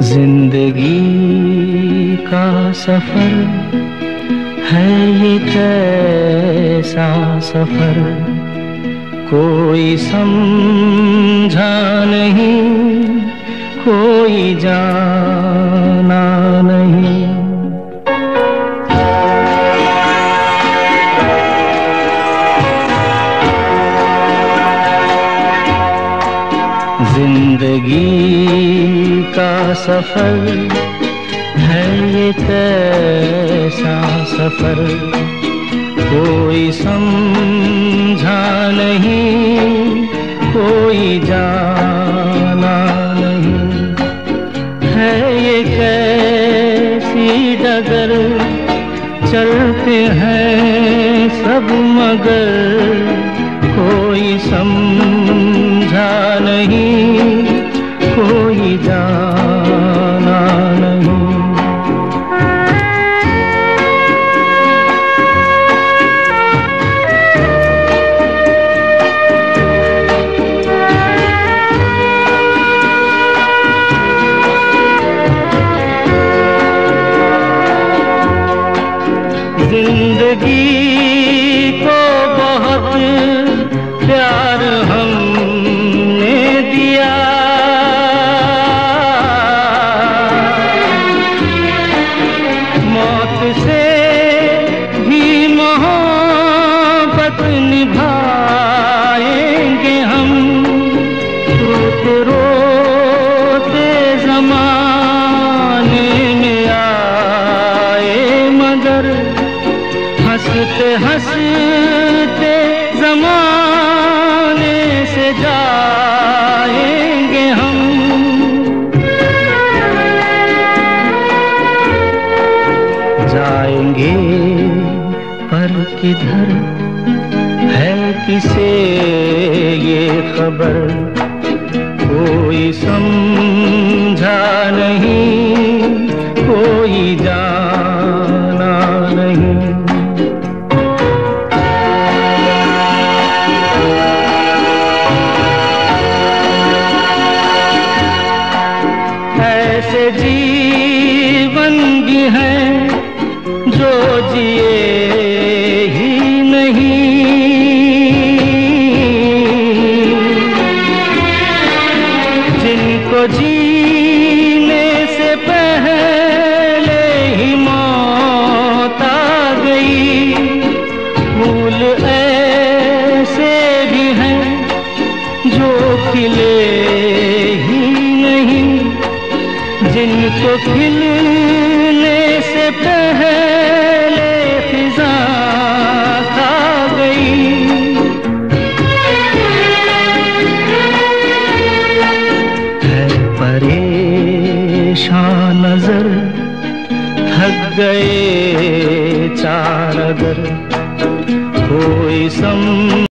जिंदगी का सफर है ये कैसा सफर, कोई समझा नहीं, कोई जाना नहीं। जिंदगी का सफर है ये कैसा सफर, कोई समझा नहीं, कोई जाना नहीं। है ये कैसी डगर, चलते हैं सब मगर, कोई समझा नहीं, कोई जाना नहीं। जिंदगी को बहुत प्यार हमने दिया, मौत से भी मोहब्बत निभाएंगे हम। रोते रोते ज़माने में आए मगर, हंसते हंसते ज़माने से जाएंगे हम। जाएंगे पर किधर है किसे ये खबर, कोई समझा नहीं, कोई जाना नहीं। ऐसे जीवन भी हैं जो जिए ही नहीं, जिनको जीने से पहले ही मौत आ गई। फूल ऐसे भी हैं जो खिले ही नहीं, जिनको खिलने से पहले फिजा खा गई। है परेशान नजर, थक गए चार अगर, कोई